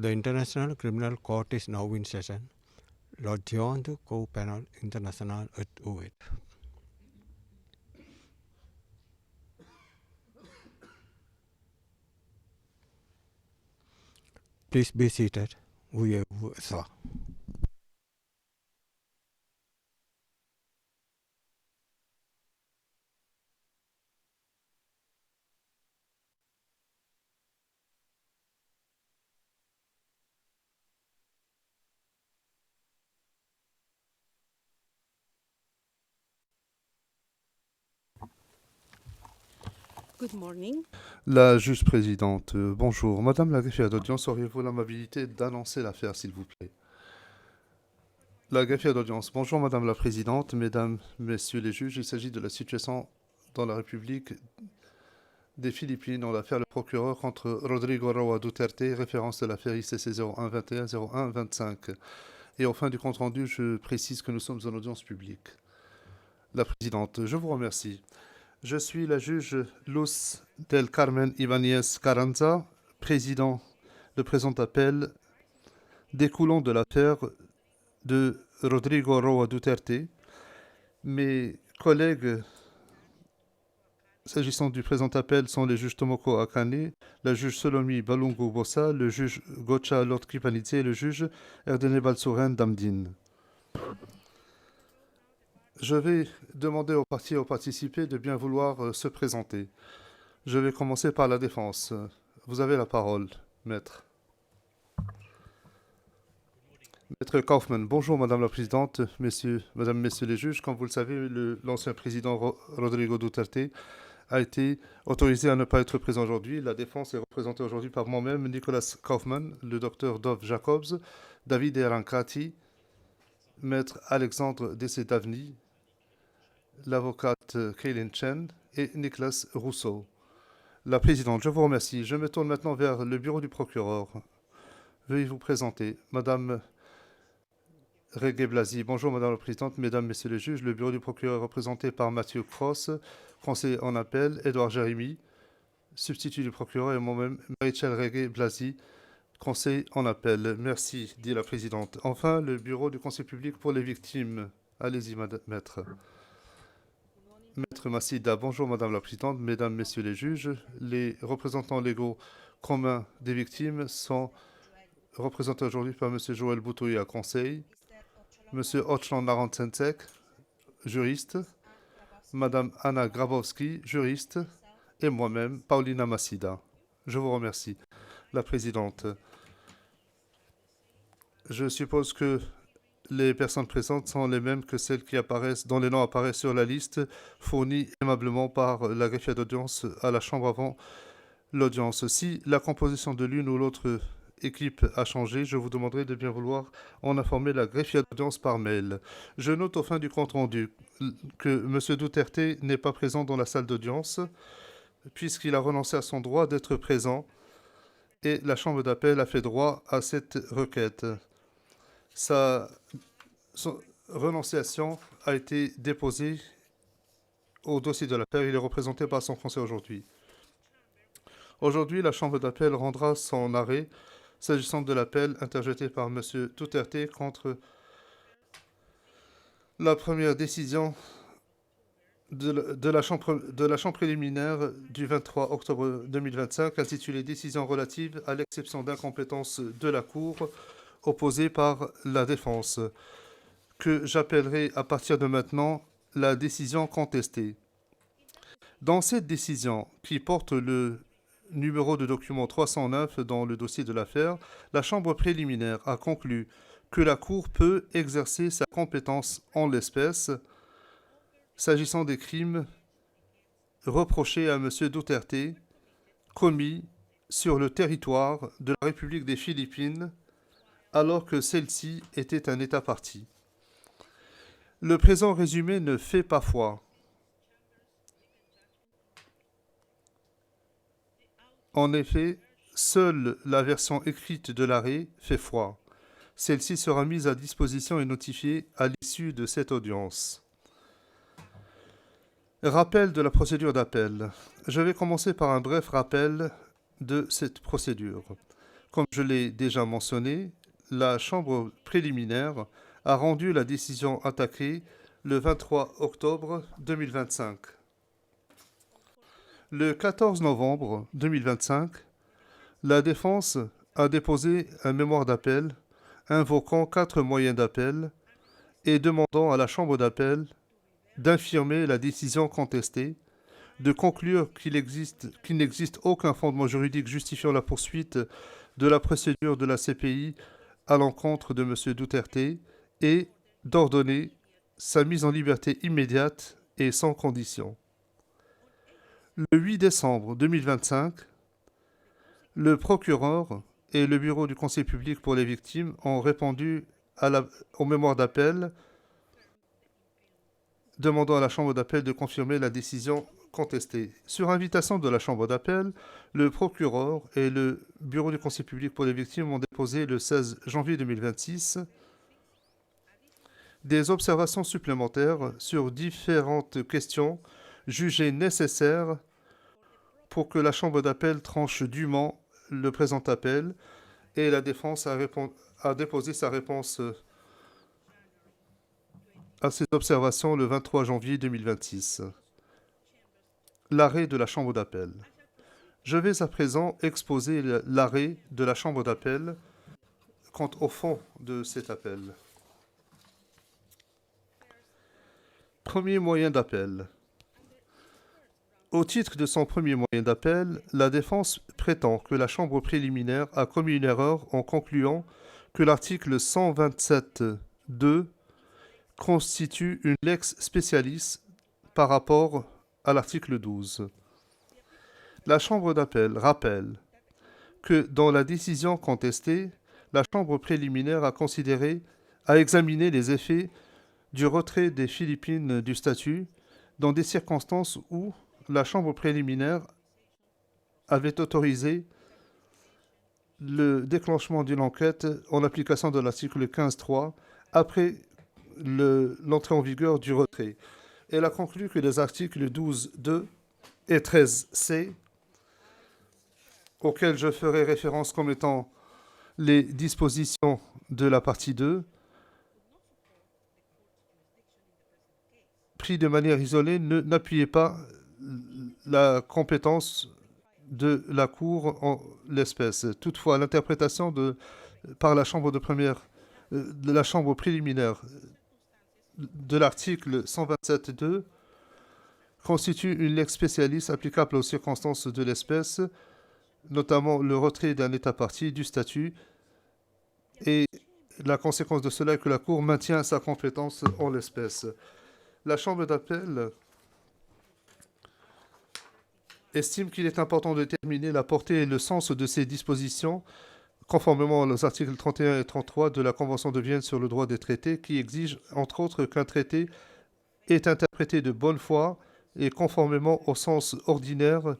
The International Criminal Court is now in session. L'audience co panel international est ouverte. Please be seated. Veuillez vous asseoir. Good morning. La juge présidente, bonjour. Madame la greffière d'audience, auriez-vous l'amabilité d'annoncer l'affaire, s'il vous plaît? La greffière d'audience, bonjour Madame la présidente, mesdames, messieurs les juges, il s'agit de la situation dans la République des Philippines dans l'affaire le procureur contre Rodrigo Roa Duterte, référence de l'affaire ICC 0121-0125. Et au fin du compte-rendu, je précise que nous sommes en audience publique. La présidente, je vous remercie. Je suis la juge Luz del Carmen Ibáñez Carranza, président de présent appel découlant de l'affaire de Rodrigo Roa Duterte. Mes collègues, s'agissant du présent appel, sont les juges Tomoko Akane, la juge Solomi Balungu Bossa, le juge Gocha Lotkipanidze et le juge Erdene Balsuren Damdin. Je vais demander aux parties et aux participés de bien vouloir se présenter. Je vais commencer par la défense. Vous avez la parole, maître. Maître Kaufmann, bonjour Madame la Présidente, Mesdames, Messieurs les juges. Comme vous le savez, l'ancien président Rodrigo Duterte a été autorisé à ne pas être présent aujourd'hui. La défense est représentée aujourd'hui par moi-même, Nicolas Kaufmann, le docteur Dov Jacobs, David Erancati, maître Alexandre Dessé-Davny, l'avocate Kaylin Chen et Nicolas Rousseau. La présidente, je vous remercie. Je me tourne maintenant vers le bureau du procureur. Veuillez vous présenter. Madame Reggae Blasi. Bonjour Madame la présidente, mesdames, messieurs les juges. Le bureau du procureur est représenté par Mathieu Cross, conseiller en appel, Édouard Jérémy, substitut du procureur, et moi-même, Marichel Reggae Blasi, conseiller en appel. Merci, dit la présidente. Enfin, le bureau du conseil public pour les victimes. Allez-y, maître. Maître Massida, bonjour Madame la Présidente, Mesdames, Messieurs les juges. Les représentants légaux communs des victimes sont représentés aujourd'hui par Monsieur Joël Boutouya, conseil, Monsieur Ochlan Narantensek, juriste, Madame Anna Grabowski, juriste, et moi-même, Paulina Massida. Je vous remercie. La Présidente, je suppose que les personnes présentes sont les mêmes que celles dont les noms apparaissent sur la liste fournie aimablement par la greffière d'audience à la Chambre avant l'audience. Si la composition de l'une ou l'autre équipe a changé, je vous demanderai de bien vouloir en informer la greffière d'audience par mail. Je note au fin du compte-rendu que M. Duterte n'est pas présent dans la salle d'audience puisqu'il a renoncé à son droit d'être présent et la Chambre d'appel a fait droit à cette requête. Sa renonciation a été déposée au dossier de l'affaire. Il est représenté par son conseil aujourd'hui. Aujourd'hui, la Chambre d'appel rendra son arrêt s'agissant de l'appel interjeté par M. Duterte contre la première décision de la chambre préliminaire du 23 octobre 2025 intitulée « Décision relative à l'exception d'incompétence de la Cour » opposée par la défense, que j'appellerai à partir de maintenant la décision contestée. Dans cette décision, qui porte le numéro de document 309 dans le dossier de l'affaire, la Chambre préliminaire a conclu que la Cour peut exercer sa compétence en l'espèce s'agissant des crimes reprochés à M. Duterte commis sur le territoire de la République des Philippines alors que celle-ci était un État partie. Le présent résumé ne fait pas foi. En effet, seule la version écrite de l'arrêt fait foi. Celle-ci sera mise à disposition et notifiée à l'issue de cette audience. Rappel de la procédure d'appel. Je vais commencer par un bref rappel de cette procédure. Comme je l'ai déjà mentionné, la Chambre préliminaire a rendu la décision attaquée le 23 octobre 2025. Le 14 novembre 2025, la défense a déposé un mémoire d'appel invoquant 4 moyens d'appel et demandant à la Chambre d'appel d'infirmer la décision contestée, de conclure qu'il n'existe aucun fondement juridique justifiant la poursuite de la procédure de la CPI à l'encontre de M. Duterte et d'ordonner sa mise en liberté immédiate et sans condition. Le 8 décembre 2025, le procureur et le bureau du Conseil public pour les victimes ont répondu au mémoire d'appel demandant à la Chambre d'appel de confirmer la décision contestée. Sur invitation de la Chambre d'appel, le procureur et le bureau du Conseil public pour les victimes ont déposé le 16 janvier 2026 des observations supplémentaires sur différentes questions jugées nécessaires pour que la Chambre d'appel tranche dûment le présent appel et la défense a déposé sa réponse à ces observations le 23 janvier 2026. L'arrêt de la Chambre d'appel. Je vais à présent exposer l'arrêt de la Chambre d'appel quant au fond de cet appel. Premier moyen d'appel. Au titre de son premier moyen d'appel, la défense prétend que la Chambre préliminaire a commis une erreur en concluant que l'article 127.2 constitue une lex specialis par rapport à l'article 12. La Chambre d'appel rappelle que dans la décision contestée, la Chambre préliminaire a examiné les effets du retrait des Philippines du statut dans des circonstances où la Chambre préliminaire avait autorisé le déclenchement d'une enquête en application de l'article 15.3 après l'entrée en vigueur du retrait. Elle a conclu que les articles 12.2 et 13.c, auxquels je ferai référence comme étant les dispositions de la partie 2, pris de manière isolée, n'appuyaient pas la compétence de la Cour en l'espèce. Toutefois, l'interprétation par la Chambre de la Chambre préliminaire de l'article 127.2 constitue une lex specialis applicable aux circonstances de l'espèce, notamment le retrait d'un État partie du statut, et la conséquence de cela est que la Cour maintient sa compétence en l'espèce. La Chambre d'appel estime qu'il est important de déterminer la portée et le sens de ces dispositions conformément aux articles 31 et 33 de la Convention de Vienne sur le droit des traités, qui exige, entre autres, qu'un traité est interprété de bonne foi et conformément au sens ordinaire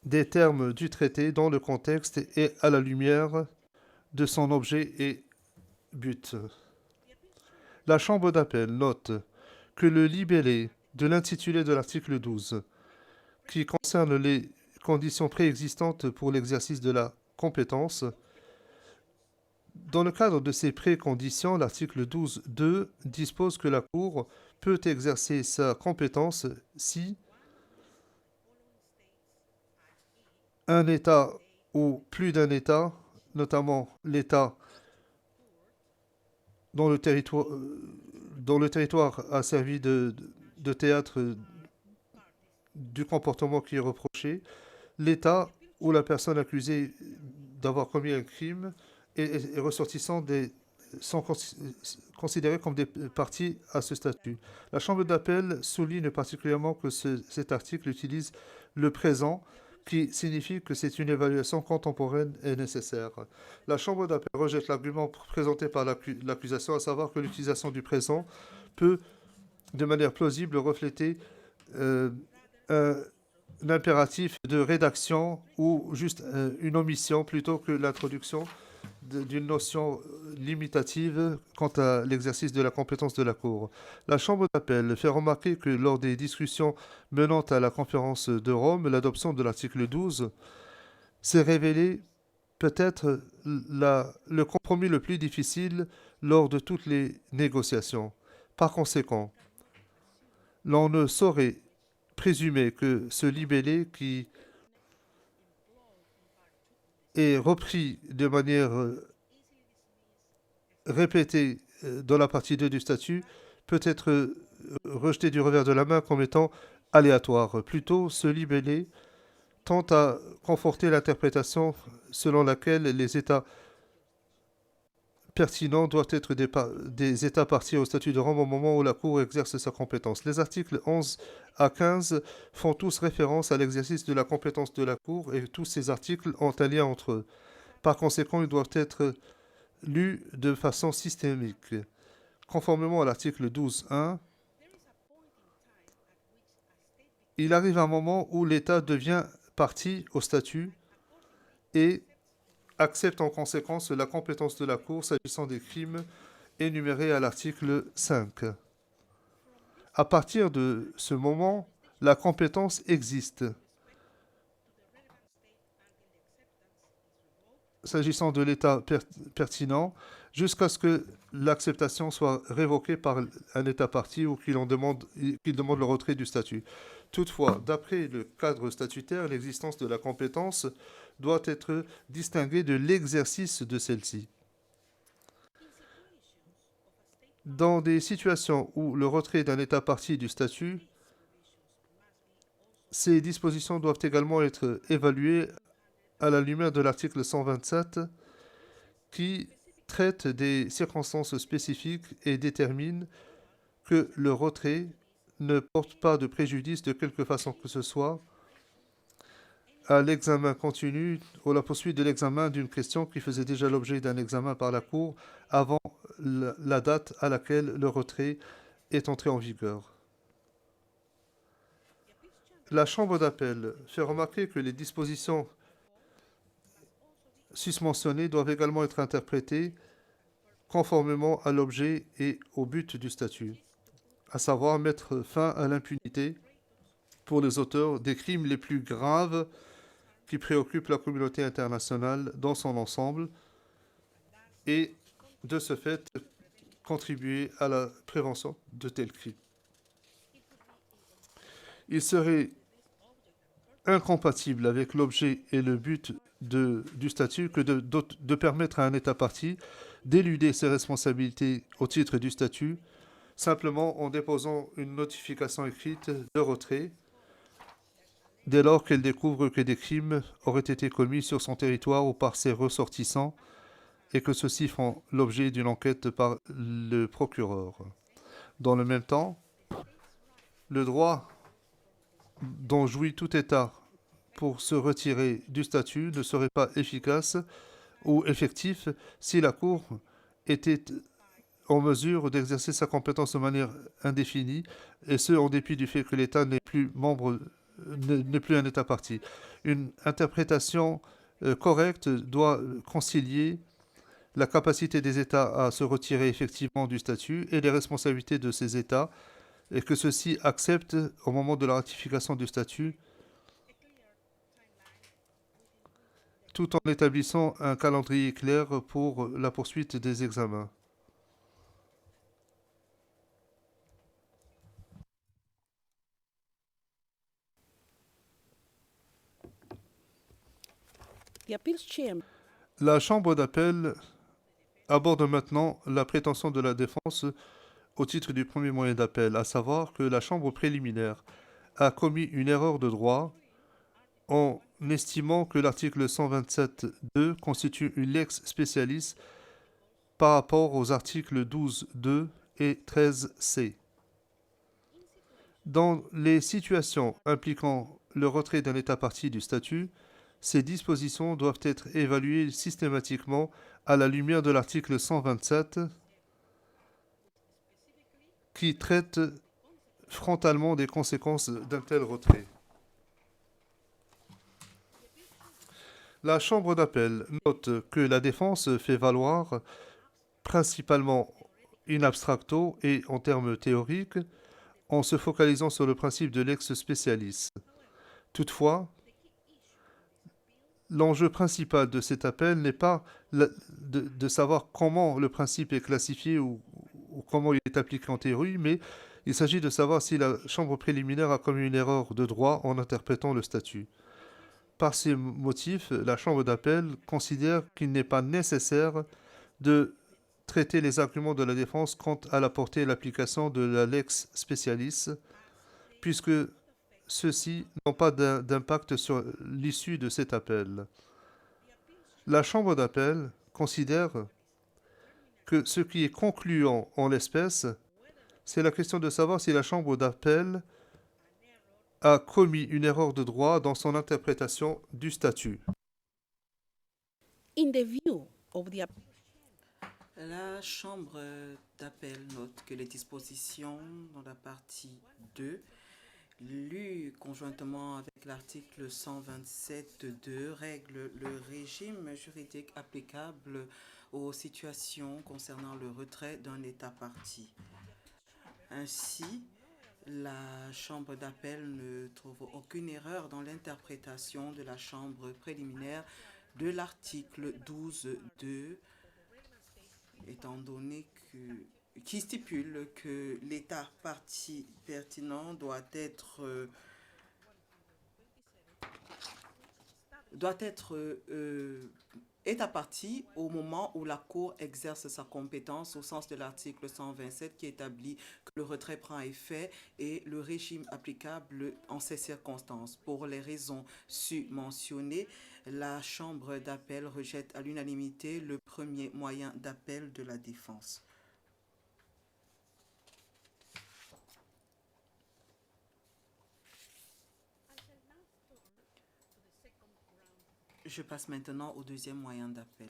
des termes du traité dans le contexte et à la lumière de son objet et but. La Chambre d'appel note que le libellé de l'intitulé de l'article 12, qui concerne les conditions préexistantes pour l'exercice de la compétence. Dans le cadre de ces préconditions, l'article 12.2 dispose que la Cour peut exercer sa compétence si un État ou plus d'un État, notamment l'État dont le territoire a servi de théâtre du comportement qui est reproché, l'État ou la personne accusée d'avoir commis un crime est ressortissant sont considérés comme des parties à ce statut. La Chambre d'appel souligne particulièrement que cet article utilise le présent, qui signifie que c'est une évaluation contemporaine et nécessaire. La Chambre d'appel rejette l'argument présenté par l'accusation, à savoir que l'utilisation du présent peut, de manière plausible, refléter un impératif de rédaction ou juste une omission plutôt que l'introduction d'une notion limitative quant à l'exercice de la compétence de la Cour. La Chambre d'appel fait remarquer que lors des discussions menant à la conférence de Rome, l'adoption de l'article 12 s'est révélé peut-être le compromis le plus difficile lors de toutes les négociations. Par conséquent, l'on ne saurait présumer que ce libellé qui est repris de manière répétée dans la partie 2 du statut peut être rejeté du revers de la main comme étant aléatoire. Plutôt, ce libellé tente à conforter l'interprétation selon laquelle les États pertinents doivent être des États partis au statut de Rome au moment où la Cour exerce sa compétence. Les articles 11 à 15 font tous référence à l'exercice de la compétence de la Cour et tous ces articles ont un lien entre eux. Par conséquent, ils doivent être lus de façon systémique. Conformément à l'article 12.1, il arrive un moment où l'État devient partie au statut et accepte en conséquence la compétence de la Cour s'agissant des crimes énumérés à l'article 5. À partir de ce moment, la compétence existe. S'agissant de l'État pertinent, jusqu'à ce que l'acceptation soit révoquée par un État parti ou qu'il demande le retrait du statut. Toutefois, d'après le cadre statutaire, l'existence de la compétence doit être distinguée de l'exercice de celle-ci. Dans des situations où le retrait d'un État parti du statut, ces dispositions doivent également être évaluées à la lumière de l'article 127 qui traite des circonstances spécifiques et détermine que le retrait ne porte pas de préjudice de quelque façon que ce soit à l'examen continu ou la poursuite de l'examen d'une question qui faisait déjà l'objet d'un examen par la Cour avant la date à laquelle le retrait est entré en vigueur. La Chambre d'appel fait remarquer que les dispositions susmentionnées doivent également être interprétées conformément à l'objet et au but du statut, à savoir mettre fin à l'impunité pour les auteurs des crimes les plus graves qui préoccupent la communauté internationale dans son ensemble et, de ce fait, contribuer à la prévention de tels crimes. Il serait incompatible avec l'objet et le but du statut que de permettre à un État parti d'éluder ses responsabilités au titre du statut simplement en déposant une notification écrite de retrait dès lors qu'elle découvre que des crimes auraient été commis sur son territoire ou par ses ressortissants et que ceux-ci font l'objet d'une enquête par le procureur. Dans le même temps, le droit dont jouit tout État pour se retirer du statut ne serait pas efficace ou effectif si la Cour était en mesure d'exercer sa compétence de manière indéfinie, et ce en dépit du fait que l'État n'est plus un État parti. Une interprétation correcte doit concilier la capacité des États à se retirer effectivement du statut et les responsabilités de ces États, et que ceux-ci acceptent au moment de la ratification du statut, tout en établissant un calendrier clair pour la poursuite des examens. The appeals chair La Chambre d'appel aborde maintenant la prétention de la défense au titre du premier moyen d'appel, à savoir que la Chambre préliminaire a commis une erreur de droit en estimant que l'article 127.2 constitue une lex specialis par rapport aux articles 12.2 et 13c. Dans les situations impliquant le retrait d'un État parti du statut, ces dispositions doivent être évaluées systématiquement à la lumière de l'article 127 qui traite frontalement des conséquences d'un tel retrait. La Chambre d'appel note que la défense fait valoir, principalement in abstracto et en termes théoriques, en se focalisant sur le principe de lex specialis. Toutefois, l'enjeu principal de cet appel n'est pas de savoir comment le principe est classifié ou comment il est appliqué en théorie, mais il s'agit de savoir si la chambre préliminaire a commis une erreur de droit en interprétant le statut. Par ces motifs, la chambre d'appel considère qu'il n'est pas nécessaire de traiter les arguments de la défense quant à la portée et l'application de la lex specialis, puisque ceux-ci n'ont pas d'impact sur l'issue de cet appel. La chambre d'appel considère que ce qui est concluant en l'espèce, c'est la question de savoir si la chambre d'appel a commis une erreur de droit dans son interprétation du statut. In the view of the La Chambre d'appel note que les dispositions dans la partie 2, lues conjointement avec l'article 127.2, règlent le régime juridique applicable aux situations concernant le retrait d'un État partie. Ainsi, la Chambre d'appel ne trouve aucune erreur dans l'interprétation de la Chambre préliminaire de l'article 12.2, étant donné qui stipule que l'État partie pertinent doit être État partie au moment où la Cour exerce sa compétence au sens de l'article 127 qui établit que le retrait prend effet et le régime applicable en ces circonstances. Pour les raisons mentionnées, la Chambre d'appel rejette à l'unanimité le premier moyen d'appel de la défense. Je passe maintenant au deuxième moyen d'appel.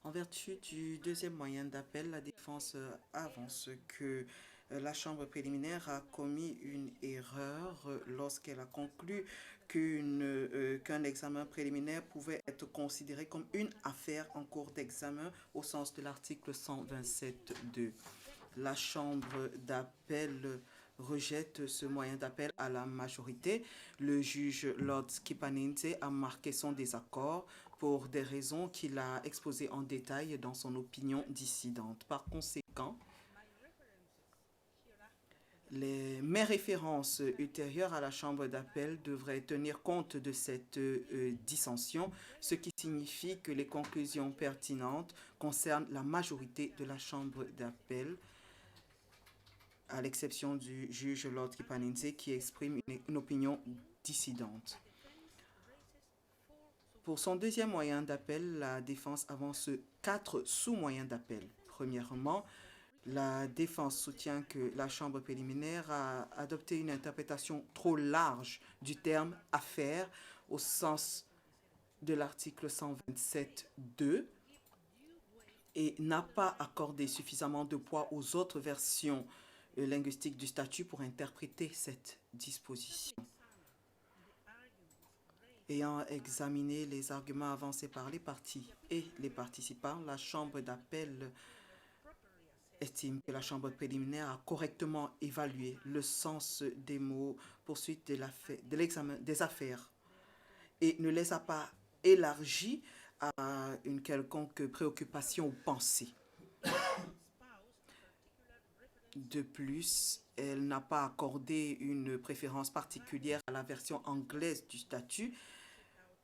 En vertu du deuxième moyen d'appel, la défense avance que la Chambre préliminaire a commis une erreur lorsqu'elle a conclu qu'un examen préliminaire pouvait être considéré comme une affaire en cours d'examen au sens de l'article 127.2. La Chambre d'appel rejette ce moyen d'appel à la majorité. Le juge Lord Skipaninte a marqué son désaccord pour des raisons qu'il a exposées en détail dans son opinion dissidente. Par conséquent, mes références ultérieures à la Chambre d'appel devraient tenir compte de cette dissension, ce qui signifie que les conclusions pertinentes concernent la majorité de la Chambre d'appel, à l'exception du juge Lord Kipanense qui exprime une opinion dissidente. Pour son deuxième moyen d'appel, la défense avance 4 sous-moyens d'appel. Premièrement, la défense soutient que la Chambre préliminaire a adopté une interprétation trop large du terme « affaire » au sens de l'article 127.2 et n'a pas accordé suffisamment de poids aux autres versions linguistiques du statut pour interpréter cette disposition. Ayant examiné les arguments avancés par les parties et les participants, la Chambre d'appel estime que la Chambre préliminaire a correctement évalué le sens des mots « poursuite de l'examen des affaires » et ne les a pas élargis à une quelconque préoccupation ou pensée. De plus, elle n'a pas accordé une préférence particulière à la version anglaise du statut.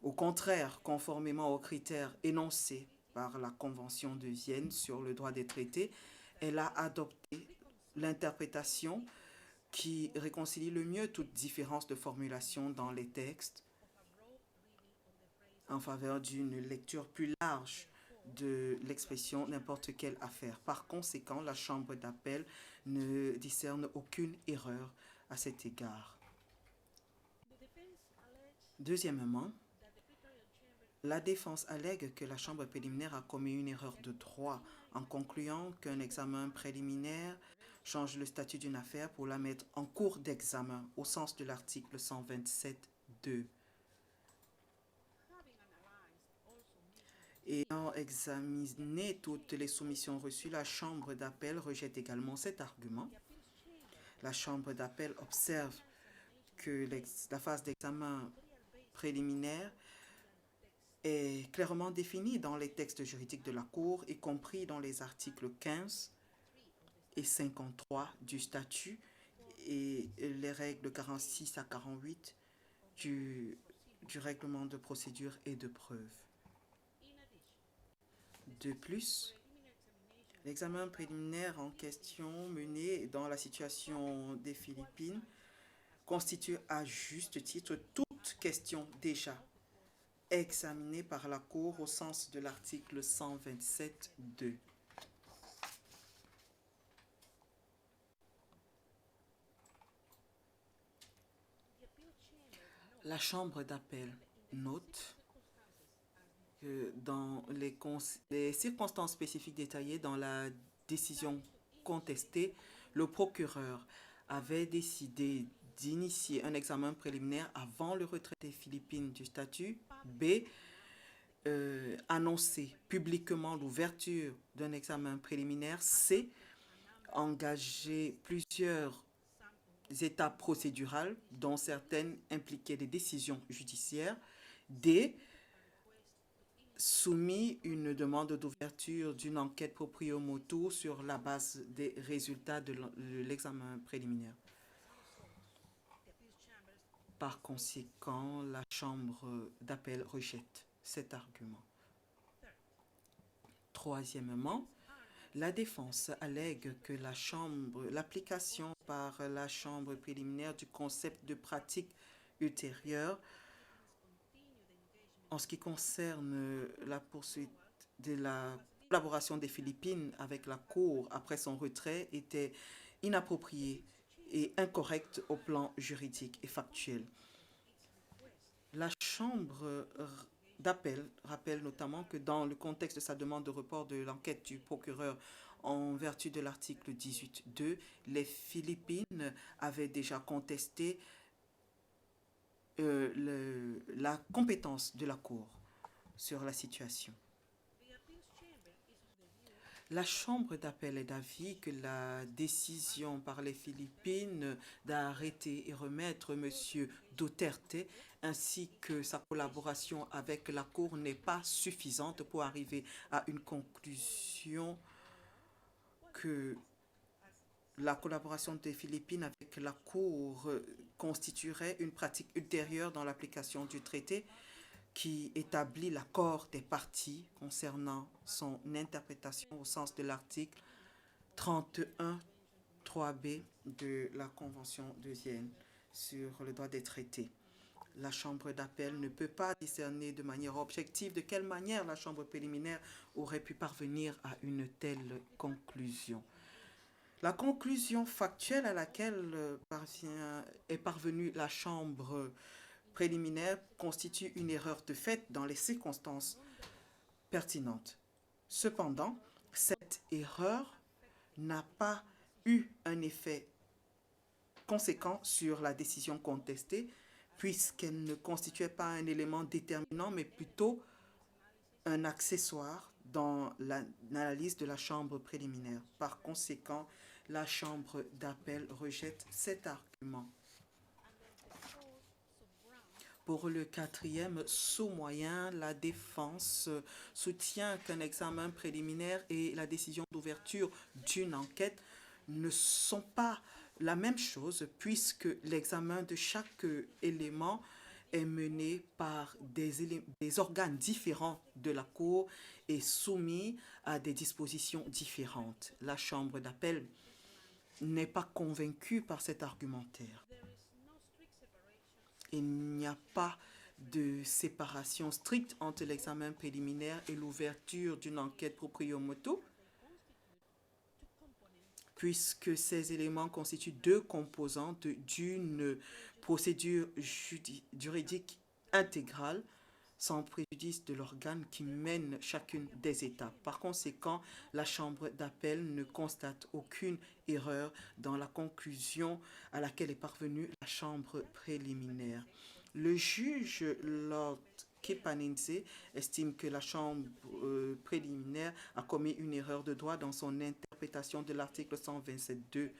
Au contraire, conformément aux critères énoncés par la Convention de Vienne sur le droit des traités, elle a adopté l'interprétation qui réconcilie le mieux toute différence de formulation dans les textes en faveur d'une lecture plus large de l'expression n'importe quelle affaire. Par conséquent, la Chambre d'appel ne discerne aucune erreur à cet égard. Deuxièmement, la défense allègue que la Chambre préliminaire a commis une erreur de droit en concluant qu'un examen préliminaire change le statut d'une affaire pour la mettre en cours d'examen au sens de l'article 127.2. Ayant examiné toutes les soumissions reçues, la Chambre d'appel rejette également cet argument. La Chambre d'appel observe que la phase d'examen préliminaire est clairement définie dans les textes juridiques de la Cour, y compris dans les articles 15 et 53 du statut et les règles 46 à 48 du règlement de procédure et de preuve. De plus, l'examen préliminaire en question mené dans la situation des Philippines constitue à juste titre toute question déjà examinée par la Cour au sens de l'article 127.2. La Chambre d'appel note que dans les circonstances spécifiques détaillées dans la décision contestée, le procureur avait décidé d'initier un examen préliminaire avant le retrait des Philippines du statut. B. Annoncer publiquement l'ouverture d'un examen préliminaire. C. Engager plusieurs étapes procédurales, dont certaines impliquaient des décisions judiciaires. D. Soumis une demande d'ouverture d'une enquête proprio motu sur la base des résultats de l'examen préliminaire. Par conséquent, la Chambre d'appel rejette cet argument. Troisièmement, la défense allègue que l'application par la Chambre préliminaire du concept de pratique ultérieure en ce qui concerne la poursuite de la collaboration des Philippines avec la Cour après son retrait était inappropriée et incorrecte au plan juridique et factuel. La Chambre d'appel rappelle notamment que dans le contexte de sa demande de report de l'enquête du procureur en vertu de l'article 18.2, les Philippines avaient déjà contesté la compétence de la Cour sur la situation. La Chambre d'appel est d'avis que la décision par les Philippines d'arrêter et remettre M. Duterte ainsi que sa collaboration avec la Cour n'est pas suffisante pour arriver à une conclusion que la collaboration des Philippines avec la Cour constituerait une pratique ultérieure dans l'application du traité qui établit l'accord des parties concernant son interprétation au sens de l'article 31.3b de la Convention de Vienne sur le droit des traités. La Chambre d'appel ne peut pas discerner de manière objective de quelle manière la Chambre préliminaire aurait pu parvenir à une telle conclusion. La conclusion factuelle à laquelle est parvenue la Chambre préliminaire constitue une erreur de fait dans les circonstances pertinentes. Cependant, cette erreur n'a pas eu un effet conséquent sur la décision contestée, puisqu'elle ne constituait pas un élément déterminant, mais plutôt un accessoire dans l'analyse de la Chambre préliminaire. Par conséquent, la Chambre d'appel rejette cet argument. Pour le quatrième sous-moyen, la défense soutient qu'un examen préliminaire et la décision d'ouverture d'une enquête ne sont pas la même chose puisque l'examen de chaque élément est mené par des organes différents de la Cour et soumis à des dispositions différentes. La Chambre d'appel n'est pas convaincue par cet argumentaire. Il n'y a pas de séparation stricte entre l'examen préliminaire et l'ouverture d'une enquête proprio motu, puisque ces éléments constituent deux composantes d'une procédure juridique intégrale sans préjudice de l'organe qui mène chacune des étapes. Par conséquent, la Chambre d'appel ne constate aucune erreur dans la conclusion à laquelle est parvenue la Chambre préliminaire. Le juge Lord Kepanidze estime que la Chambre préliminaire a commis une erreur de droit dans son interprétation de l'article 127.2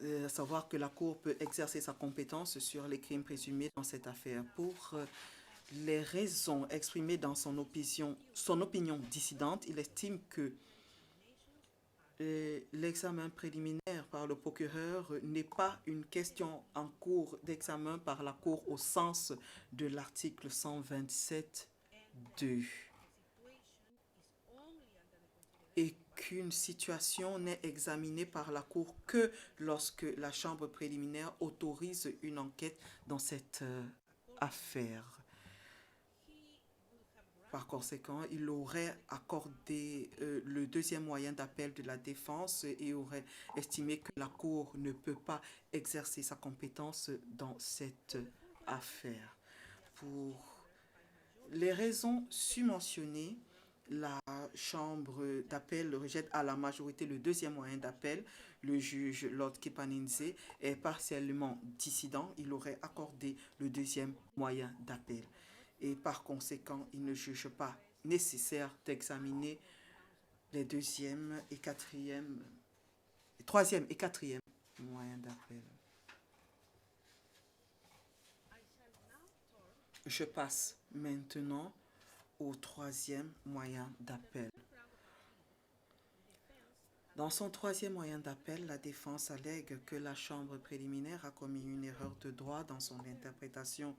à savoir que la Cour peut exercer sa compétence sur les crimes présumés dans cette affaire. Pour les raisons exprimées dans son opinion dissidente, il estime que l'examen préliminaire par le procureur n'est pas une question en cours d'examen par la Cour au sens de l'article 127.2 et qu'une situation n'est examinée par la Cour que lorsque la Chambre préliminaire autorise une enquête dans cette affaire. Par conséquent, il aurait accordé le deuxième moyen d'appel de la défense et aurait estimé que la Cour ne peut pas exercer sa compétence dans cette affaire. Pour les raisons submentionnées, la Chambre d'appel rejette à la majorité le deuxième moyen d'appel. Le juge Lord Kepanenze est partiellement dissident. Il aurait accordé le deuxième moyen d'appel. Et par conséquent, il ne juge pas nécessaire d'examiner les troisième et quatrième moyens d'appel. Je passe maintenant au troisième moyen d'appel. Dans son troisième moyen d'appel, la défense allègue que la Chambre préliminaire a commis une erreur de droit dans son interprétation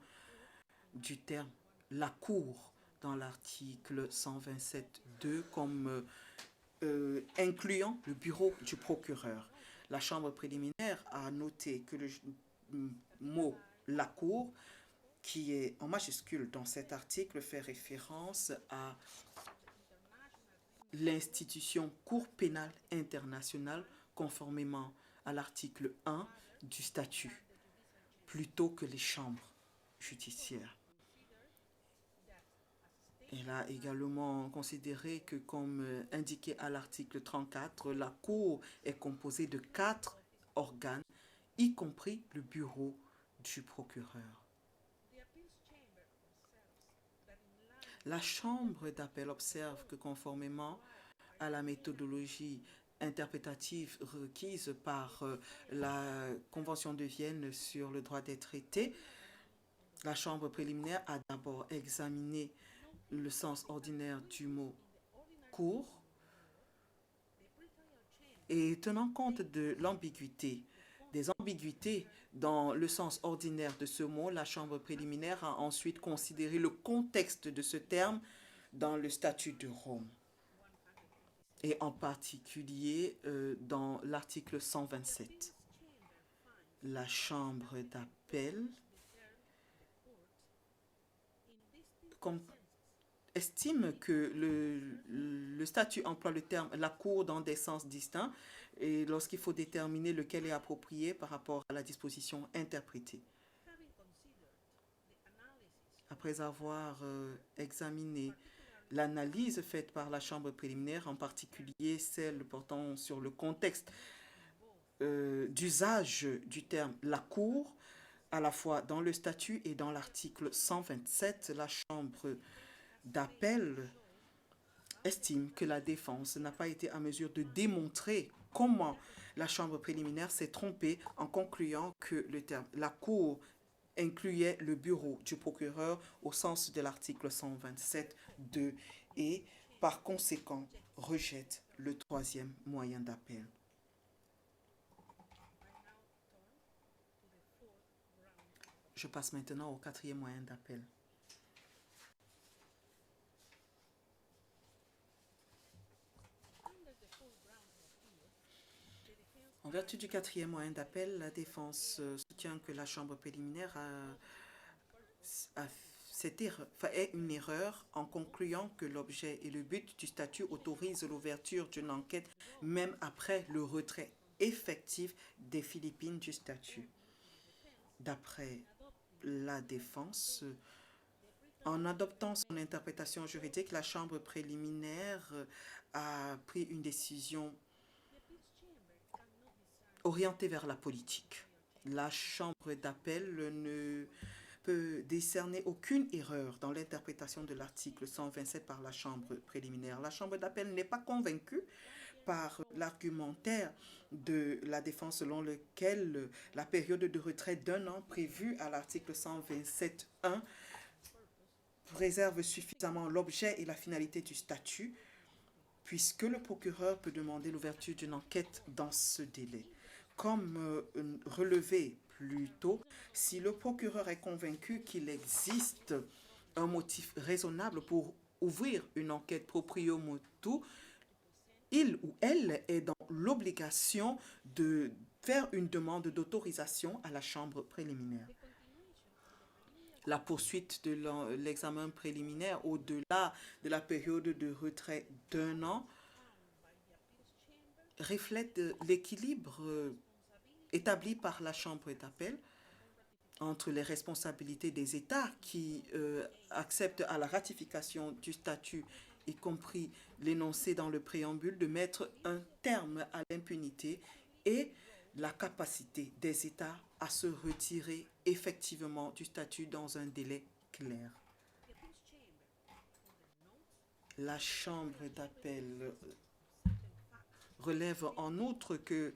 du terme « la Cour » dans l'article 127.2 comme incluant le bureau du procureur. La Chambre préliminaire a noté que le mot « la Cour » qui est en majuscule dans cet article fait référence à l'institution Cour pénale internationale conformément à l'article 1 du statut, plutôt que les chambres judiciaires. Elle a également considéré que, comme indiqué à l'article 34, la Cour est composée de 4 organes, y compris le bureau du procureur. La Chambre d'appel observe que conformément à la méthodologie interprétative requise par la Convention de Vienne sur le droit des traités, la Chambre préliminaire a d'abord examiné le sens ordinaire du mot « cour » et tenant compte de des ambiguïtés dans le sens ordinaire de ce mot, la Chambre préliminaire a ensuite considéré le contexte de ce terme dans le statut de Rome et en particulier dans l'article 127. La Chambre d'appel estime que le statut emploie le terme « la Cour » dans des sens distincts et lorsqu'il faut déterminer lequel est approprié par rapport à la disposition interprétée. Après avoir examiné l'analyse faite par la Chambre préliminaire, en particulier celle portant sur le contexte d'usage du terme « la Cour », à la fois dans le statut et dans l'article 127, la Chambre d'appel estime que la défense n'a pas été en mesure de démontrer comment la Chambre préliminaire s'est trompée en concluant que le terme « la Cour » incluait le bureau du procureur au sens de l'article 127.2 et, par conséquent, rejette le troisième moyen d'appel. Je passe maintenant au quatrième moyen d'appel. En vertu du quatrième moyen d'appel, la défense soutient que la Chambre préliminaire est une erreur en concluant que l'objet et le but du statut autorisent l'ouverture d'une enquête même après le retrait effectif des Philippines du statut. D'après la défense, en adoptant son interprétation juridique, la Chambre préliminaire a pris une décision orientée vers la politique. La Chambre d'appel ne peut décerner aucune erreur dans l'interprétation de l'article 127 par la Chambre préliminaire. La Chambre d'appel n'est pas convaincue par l'argumentaire de la défense selon lequel la période de retrait d'1 an prévue à l'article 127.1 préserve suffisamment l'objet et la finalité du statut, puisque le procureur peut demander l'ouverture d'une enquête dans ce délai. Comme relevé plus tôt, si le procureur est convaincu qu'il existe un motif raisonnable pour ouvrir une enquête proprio motu, il ou elle est dans l'obligation de faire une demande d'autorisation à la chambre préliminaire. La poursuite de l'examen préliminaire au-delà de la période de retrait d'1 an reflète l'équilibre établi par la chambre d'appel entre les responsabilités des États qui acceptent à la ratification du statut, y compris l'énoncé dans le préambule, de mettre un terme à l'impunité, et la capacité des États à se retirer effectivement du statut dans un délai clair. La chambre d'appel relève en outre que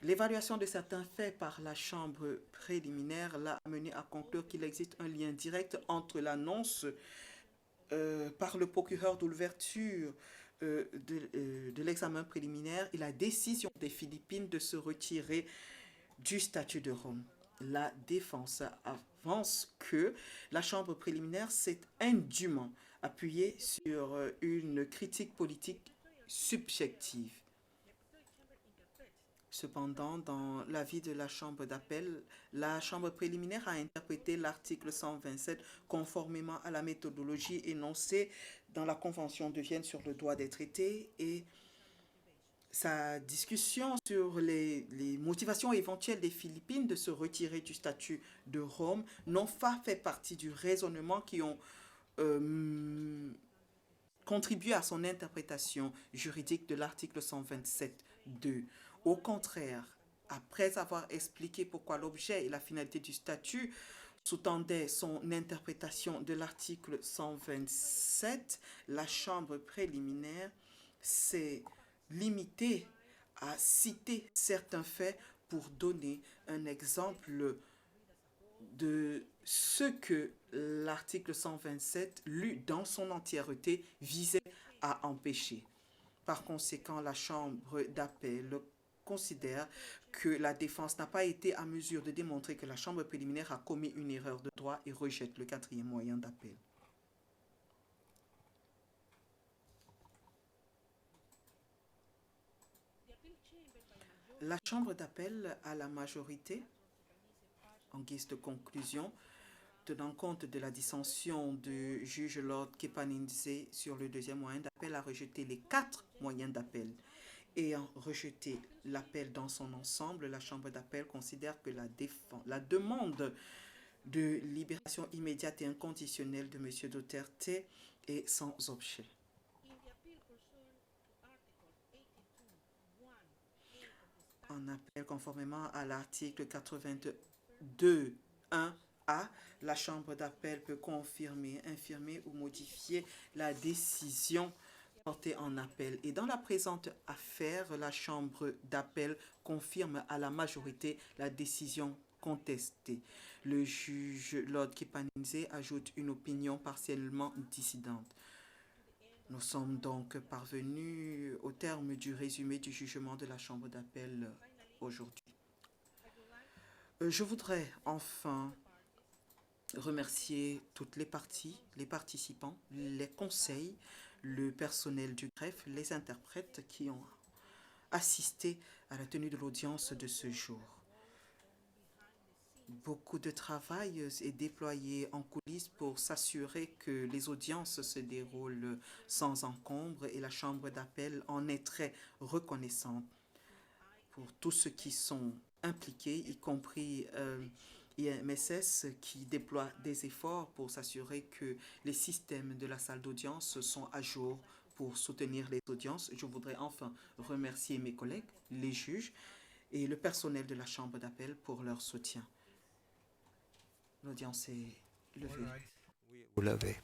l'évaluation de certains faits par la chambre préliminaire l'a amené à conclure qu'il existe un lien direct entre l'annonce par le procureur de l'ouverture de l'examen préliminaire et la décision des Philippines de se retirer du statut de Rome. La défense avance que la chambre préliminaire s'est indûment appuyée sur une critique politique subjective. Cependant, dans l'avis de la chambre d'appel, la chambre préliminaire a interprété l'article 127 conformément à la méthodologie énoncée dans la Convention de Vienne sur le droit des traités, et sa discussion sur les motivations éventuelles des Philippines de se retirer du statut de Rome n'ont pas fait partie du raisonnement qui ont contribué à son interprétation juridique de l'article 127.2. Au contraire, après avoir expliqué pourquoi l'objet et la finalité du statut sous-tendaient son interprétation de l'article 127, la chambre préliminaire s'est limitée à citer certains faits pour donner un exemple de ce que l'article 127, lu dans son entièreté, visait à empêcher. Par conséquent, la chambre d'appel considère que la défense n'a pas été à mesure de démontrer que la chambre préliminaire a commis une erreur de droit et rejette le 4e moyen d'appel. La chambre d'appel à la majorité, en guise de conclusion, tenant compte de la dissension du juge Lord Kepanidze sur le 2e moyen d'appel, a rejeté les 4 moyens d'appel. Ayant rejeté l'appel dans son ensemble, la chambre d'appel considère que la demande de libération immédiate et inconditionnelle de M. Duterte est sans objet. En appel conformément à l'article 82.1a, la chambre d'appel peut confirmer, infirmer ou modifier la décision portée en appel. Et dans la présente affaire, la chambre d'appel confirme à la majorité la décision contestée. Le juge Lord Kepanidze ajoute une opinion partiellement dissidente. Nous sommes donc parvenus au terme du résumé du jugement de la chambre d'appel aujourd'hui. Je voudrais enfin remercier toutes les parties, les participants, les conseils, le personnel du greffe, les interprètes qui ont assisté à la tenue de l'audience de ce jour. Beaucoup de travail est déployé en coulisses pour s'assurer que les audiences se déroulent sans encombre, et la chambre d'appel en est très reconnaissante pour tous ceux qui sont impliqués, y compris IMSS, qui déploie des efforts pour s'assurer que les systèmes de la salle d'audience sont à jour pour soutenir les audiences. Je voudrais enfin remercier mes collègues, les juges et le personnel de la chambre d'appel pour leur soutien. L'audience est levée. Vous l'avez.